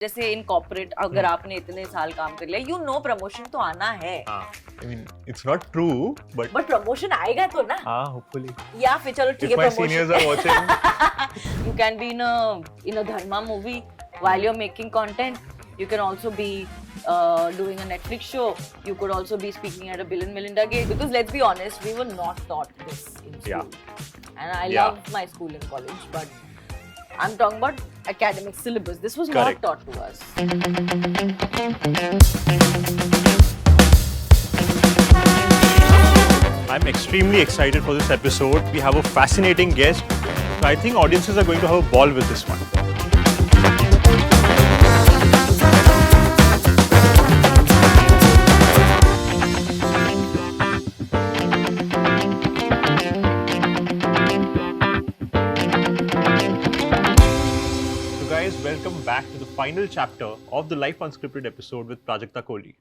जैसे in corporate अगर आपने इतने साल काम कर लिया, यू नो प्रमोशन तो आना है, I mean, it's not true, but but promotion आएगा तो ना। hopefully. या फिर चलो ठीक है, If my seniors are watching, you can be in a dharma movie while you're making content. You can also be doing a Netflix show. You could also be speaking at a Bill and Melinda Gates. Because let's be honest, we were not taught this in school. Yeah. And I Yeah. love my school and college, but I'm talking about academic syllabus. This was Correct. not taught to us. I'm extremely excited for this episode. We have a fascinating guest. So I think audiences are going to have a ball with this one. So guys, welcome back to the final chapter of the Life Unscripted episode with Prajakta Kohli.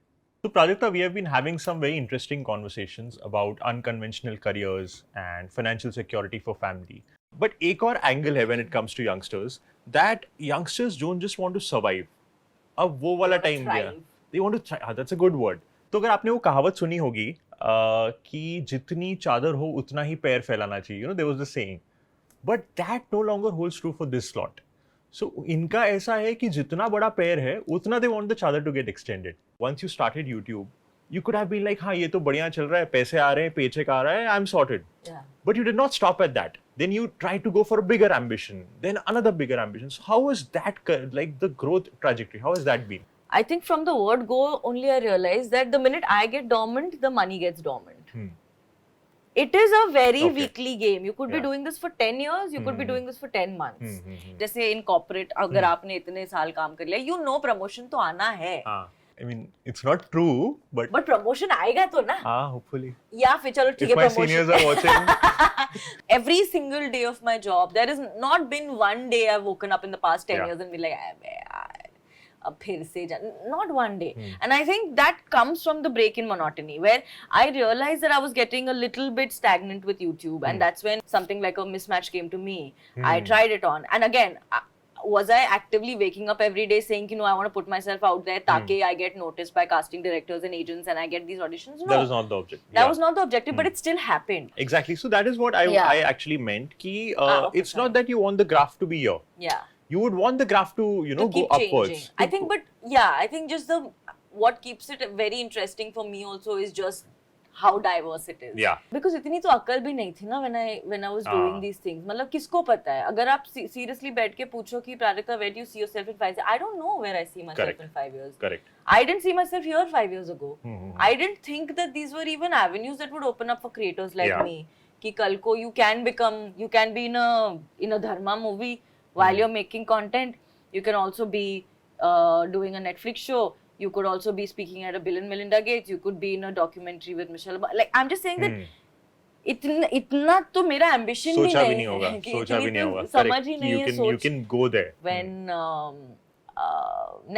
So Prajakta, we have been having some very interesting conversations about unconventional careers and financial security for family. But एक और angle है when it comes to youngsters, that youngsters don't just want to survive. अब वो वाला time गया. They want to thrive. That's a good word. तो अगर आपने वो कहावत सुनी होगी कि जितनी चादर हो उतना ही पैर फैलाना चाहिए. You know, there was the saying. But that no longer holds true for this slot. So इनका ऐसा है कि जितना बड़ा पैर है उतना they want the चादर to get extended. Once you started YouTube, you could have been like, हाँ ये तो बढ़िया चल रहा है, पैसे आ रहे हैं, paycheck आ रहा है, I'm sorted. Yeah. But you did not stop at that. Then you tried to go for a bigger ambition, then another bigger ambition. So how was that, like the growth trajectory, how has that been? I think from the word go only I realized that the minute I get dormant, the money gets dormant. It is a very weekly game. You could be doing this for 10 years, you could be doing this for 10 months. जैसे in corporate अगर आपने इतने साल काम कर लिया, you know promotion तो आना है. I mean, it's not true, but promotion आएगा तो ना. hopefully. या फिर चलो ठीक है, If my promotion. seniors are watching, Every single day of my job, there has not been one day I've woken up in the past 10 years and been like, अब फिर से not one day. And I think that comes from the break in monotony, where I realized that I was getting a little bit stagnant with YouTube, and that's when something like a mismatch came to me. I tried it on, and again, was I actively waking up every day saying, I want to put myself out there, ताकि I get noticed by casting directors and agents and I get these auditions? No, that was not the objective. That was not the objective, but it still happened. Exactly. So that is what I actually meant. Ki, okay, it's not that you want the graph to be here. Yeah. You would want the graph to, To go upwards. Changing. I think, but yeah, I think just what keeps it very interesting for me also is just how diverse it is. Yeah. Because इतनी तो अकल भी नहीं थी ना when I was doing these things. मतलब किसको पता है? अगर आप seriously बैठ के पूछो कि Prajakta, where do you see yourself in 5 years? I don't know where I see myself in 5 years. Correct. I didn't see myself here 5 years ago. I didn't think that these were even avenues that would open up for creators like me. कि कल को you can be in a dharma movie while you're making content. You can also be doing a Netflix show. You could also be speaking at a Bill and Melinda Gates. You could be in a documentary with Michelle Obama. Like, I'm just saying that इतना तो मेरा ambition भी नहीं होगा. सोचा भी नहीं होगा. समझ ही नहीं है सोच. You can go there. When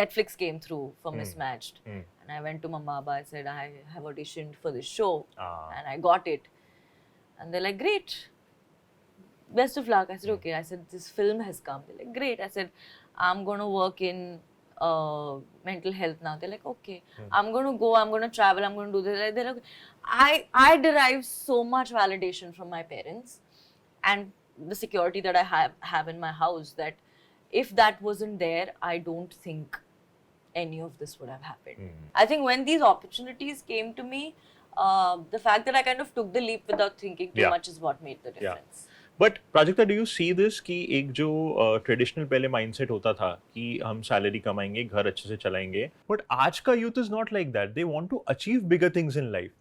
Netflix came through for Mismatched, and I went to Mamaba, I said, I have auditioned for this show, and I got it. And they're like, great. Best of luck. I said, okay. I said, this film has come. They're like, great. I said, I'm going to work in mental health now. They're like, okay. I'm going to go, I'm going to travel, I'm going to do this. They're like, I derive so much validation from my parents and the security that I have in my house, that if that wasn't there, I don't think any of this would have happened. I think when these opportunities came to me, the fact that I kind of took the leap without thinking too much is what made the difference. But Prajakta, do you see this कि एक जो traditional पहले mindset होता था कि हम salary कमाएंगे, घर अच्छे से चलाएंगे, बट आज का youth is not like that. They want to achieve bigger things in life.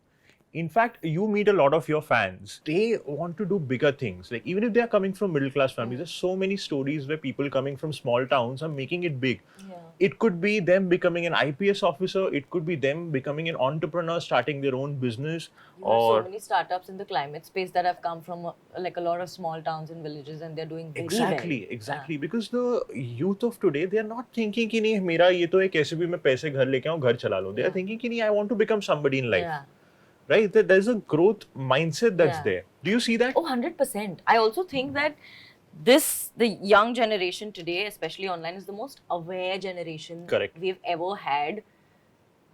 In fact, you meet a lot of your fans. They want to do bigger things. Like even if they are coming from middle class families, there's so many stories where people coming from small towns are making it big. It could be them becoming an IPS officer. It could be them becoming an entrepreneur, starting their own business. There are so many startups in the climate space that have come from like a lot of small towns and villages, and they're doing very well. Exactly. Because the youth of today, they are not thinking कि नहीं मेरा ये तो है कैसे भी मैं पैसे घर लेके आऊँ घर चला लूँ. They are thinking कि नहीं I want to become somebody in life. Right? There's a growth mindset that's there. Do you see that? Oh, 100%. I also think that the young generation today, especially online, is the most aware generation Correct. we've ever had,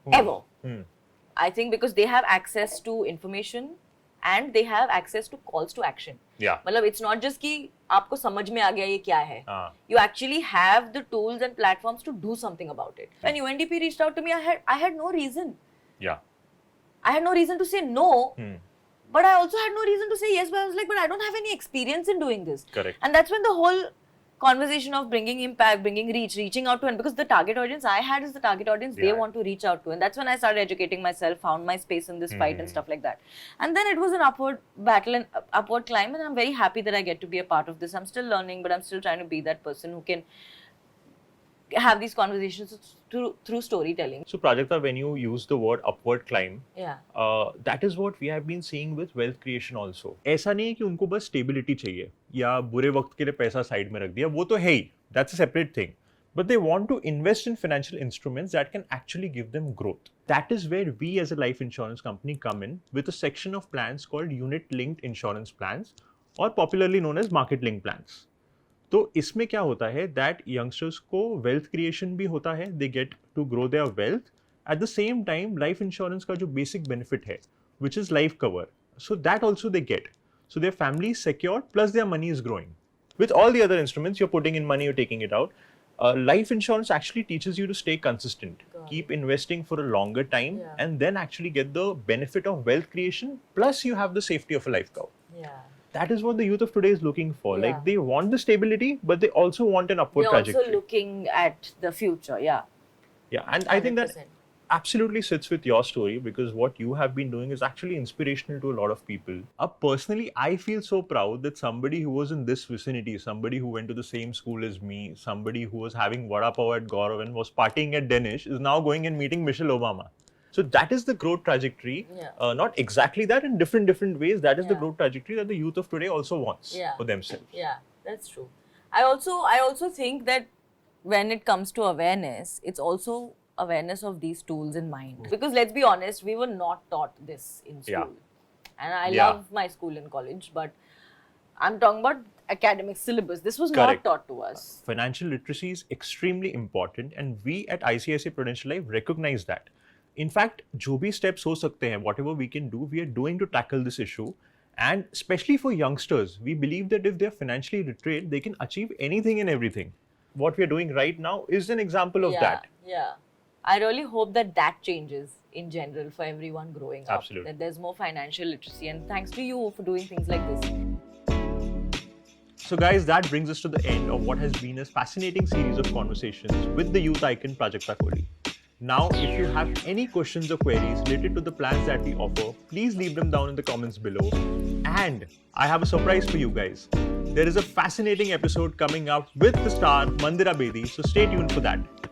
Hmm. ever. Hmm. I think because they have access to information and they have access to calls to action. Yeah. मतलब it's not just कि आपको समझ में आ गया ये क्या है. Ah. You actually have the tools and platforms to do something about it. When UNDP reached out to me, I had no reason. Yeah. I had no reason to say no. Hmm. But I also had no reason to say yes, but I was like, but I don't have any experience in doing this. Correct. And that's when the whole conversation of bringing impact, bringing reach, reaching out to, and because the target audience I had is the target audience they Yeah. want to reach out to. And that's when I started educating myself, found my space in this fight and stuff like that. And then it was an upward battle and upward climb. And I'm very happy that I get to be a part of this. I'm still learning, but I'm still trying to be that person who can have these conversations through storytelling. So Prajakta, when you use the word upward climb, Yeah. that is what we have been seeing with wealth creation also. ऐसा नहीं है कि उनको बस stability चाहिए या बुरे वक्त के लिए पैसा साइड में रख दिया, वो तो है ही, that's a separate thing. But they want to invest in financial instruments that can actually give them growth. That is where we as a life insurance company come in with a section of plans called unit-linked insurance plans, or popularly known as market-linked plans. तो इसमें क्या होता है that youngsters को wealth creation भी होता है, they get to grow their wealth, at the same time life insurance का जो बेसिक बेनिफिट है which is life cover, so that also they get, so their family is secured plus their money is growing. With all the other instruments, you're putting in money, you're taking it out. Life insurance actually teaches you to stay consistent, keep investing for a longer time, Yeah. and then actually get the benefit of wealth creation, plus you have the safety of a life cover. Yeah. That is what the youth of today is looking for. Yeah. Like they want the stability, but they also want an upward We're trajectory. also looking at the future. Yeah. Yeah, and I think that 100%. absolutely sits with your story, because what you have been doing is actually inspirational to a lot of people. Personally, I feel so proud that somebody who was in this vicinity, somebody who went to the same school as me, somebody who was having vada pav at Gaurav and was partying at Danish, is now going and meeting Michelle Obama. So that is the growth trajectory. Yeah. Not exactly that, in different ways. That is the Yeah. growth trajectory that the youth of today also wants Yeah. for themselves. Yeah, that's true. I also think that when it comes to awareness, it's also awareness of these tools in mind. Because let's be honest, we were not taught this in school. Yeah. And I Yeah. love my school and college, but I'm talking about academic syllabus. This was Correct. not taught to us. Financial literacy is extremely important, and we at ICICI Prudential Life recognize that. In fact, जो भी steps हो सकते हैं, whatever we can do, we are doing to tackle this issue. And especially for youngsters, we believe that if they are financially literate, they can achieve anything and everything. What we are doing right now is an example of Yeah, that. yeah. I really hope that changes in general for everyone growing up. Absolutely. That there's more financial literacy, and thanks to you for doing things like this. So guys, that brings us to the end of what has been a fascinating series of conversations with the youth icon Prajakta Kohli. Now, if you have any questions or queries related to the plans that we offer, please leave them down in the comments below. And I have a surprise for you guys. There is a fascinating episode coming up with the star Mandira Bedi, so stay tuned for that.